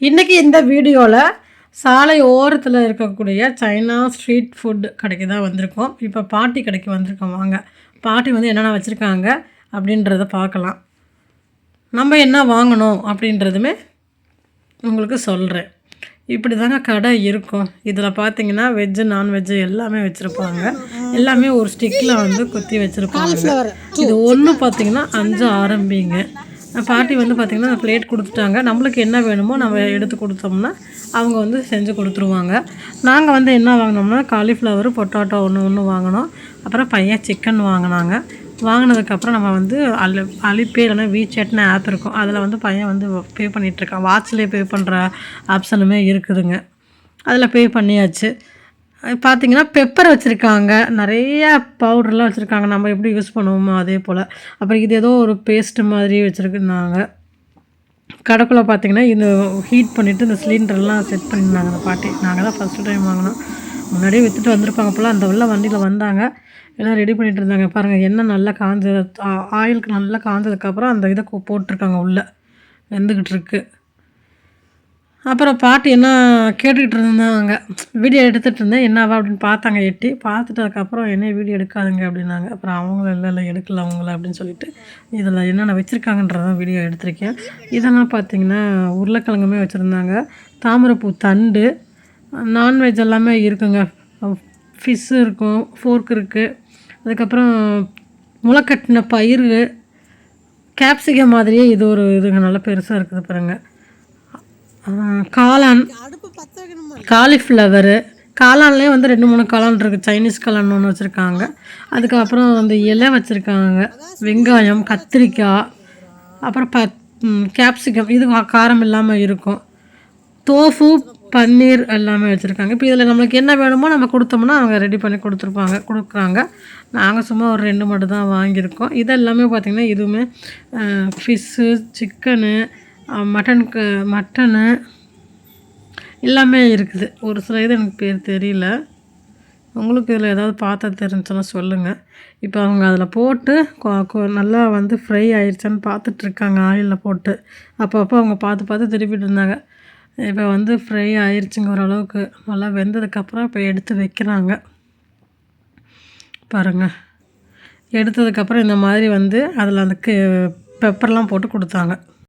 இன்றைக்கி இந்த வீடியோவில் சாலை ஓரத்தில் இருக்கக்கூடிய சைனா ஸ்ட்ரீட் ஃபுட் கடைக்கு தான் வந்திருக்கோம். இப்போ பாட்டி கடைக்கு வந்திருக்கோம். வாங்க, பாட்டி வந்து என்னென்ன வச்சுருக்காங்க அப்படின்றத பார்க்கலாம். நம்ம என்ன வாங்கணும் அப்படின்றதுமே உங்களுக்கு சொல்கிறேன். இப்படி தாங்க கடை இருக்கும். இதில் பார்த்தீங்கன்னா வெஜ்ஜு நான்வெஜ்ஜு எல்லாமே வச்சுருப்பாங்க. எல்லாமே ஒரு ஸ்டிக்கில் வந்து குத்தி வச்சுருப்பாங்க. இது ஒன்று பார்த்திங்கன்னா 5 ஆரம்பிங்க. பாட்டி வந்து பார்த்திங்கன்னா அந்த பிளேட் கொடுத்துட்டாங்க. நம்மளுக்கு என்ன வேணுமோ நம்ம எடுத்து கொடுத்தோம்னா அவங்க வந்து செஞ்சு கொடுத்துருவாங்க. நாங்கள் வந்து என்ன வாங்கினோம்னா காலிஃப்ளவர் பொட்டாட்டோ ஒன்று வாங்கினோம். அப்புறம் பையன் சிக்கன் வாங்கினாங்க. வாங்கினதுக்கப்புறம் நம்ம வந்து அலிபே இல்லைனா வீசேட்னு ஆப் இருக்கும். அதில் வந்து பையன் வந்து பே பண்ணிகிட்ருக்கான். வாட்ச்லேயே பே பண்ணுற ஆப்ஷனுமே இருக்குதுங்க. அதில் பே பண்ணியாச்சு. பார்த்திங்கன்னா பெப்பர் வச்சுருக்காங்க. நிறைய பவுடர்லாம் வச்சுருக்காங்க. நம்ம எப்படி யூஸ் பண்ணுவோமோ அதே போல். அப்புறம் இது ஏதோ ஒரு பேஸ்ட்டு மாதிரி வச்சுருக்குனாங்க. கடைக்குள்ளே பார்த்திங்கன்னா இந்த ஹீட் பண்ணிவிட்டு இந்த சிலிண்டர்லாம் செட் பண்ணியிருந்தாங்க அந்த பாட்டி. நாங்கள் தான் ஃபஸ்ட்டு டைம் வாங்கினோம். முன்னாடியே விற்றுட்டு வந்திருப்பாங்க போல். அந்த உள்ள வண்டியில் வந்தாங்க, எல்லாம் ரெடி பண்ணிகிட்டு இருந்தாங்க. பாருங்கள், எண்ணெய் நல்லா காஞ்ச ஆயிலுக்கு நல்லா காஞ்சதுக்கப்புறம் அந்த இதை போட்டிருக்காங்க உள்ளே வெந்துக்கிட்டு இருக்கு. அப்புறம் பாட்டி என்ன கேட்டுக்கிட்டு இருந்தாங்க. வீடியோ எடுத்துகிட்டு இருந்தேன், என்னவா அப்படின்னு பார்த்தாங்க. எட்டி பார்த்துட்டு அதுக்கப்புறம் என்ன வீடியோ எடுக்காதுங்க அப்படின்னாங்க. அப்புறம் அவங்களும் இல்லை எடுக்கல அவங்கள அப்படின்னு சொல்லிட்டு இதில் என்னென்ன வச்சுருக்காங்கன்றதான் வீடியோ எடுத்திருக்கேன். இதெல்லாம் பார்த்திங்கன்னா உருளைக்கிழங்குமே வச்சுருந்தாங்க, தாமரைப்பூ தண்டு, நான்வெஜ் எல்லாமே இருக்குங்க. ஃபிஷ்ஷு இருக்கும், ஃபோர்க் இருக்குது, அதுக்கப்புறம் முளைக்கட்டின பயிர், கேப்சிகம் மாதிரியே இது ஒரு இதுங்க நல்லா பெருசாக இருக்குது பாருங்கள். காளான், காலிஃப்ளவரு, காளான்லேயே வந்து 2-3 காளான் இருக்குது. சைனீஸ் காளான் ஒன்று வச்சுருக்காங்க. அதுக்கப்புறம் வந்து இலை வச்சுருக்காங்க, வெங்காயம், கத்திரிக்காய், அப்புறம் கேப்சிகம் இது காரம் இல்லாமல் இருக்கும், தோஃபு, பன்னீர் எல்லாமே வச்சுருக்காங்க. இப்போ இதில் நம்மளுக்கு என்ன வேணுமோ நம்ம கொடுத்தோம்னா அவங்க ரெடி பண்ணி கொடுக்குறாங்க. நாங்கள் சும்மா ஒரு 2 மட்டும் தான் வாங்கியிருக்கோம். இது எல்லாமே பார்த்திங்கன்னா இதுவுமே ஃபிஷ்ஷு, சிக்கனு, மட்டனு எல்லாமே இருக்குது. ஒரு சில இது எனக்கு பேர் தெரியல. உங்களுக்கு இதில் ஏதாவது பார்த்தா தெரிஞ்சுன்னா சொல்லுங்கள். இப்போ அவங்க அதில் போட்டு நல்லா வந்து ஃப்ரை ஆயிடுச்சான்னு பார்த்துட்ருக்காங்க ஆயிலில் போட்டு. அப்பப்போ அவங்க பார்த்து திருப்பிட்டு இருந்தாங்க. இப்போ வந்து ஃப்ரை ஆயிடுச்சுங்க ஓரளவுக்கு. நல்லா வெந்ததுக்கப்புறம் இப்போ எடுத்து வைக்கிறாங்க பாருங்கள். எடுத்ததுக்கப்புறம் இந்த மாதிரி வந்து அதில் அந்த பெப்பர்லாம் போட்டு கொடுத்தாங்க.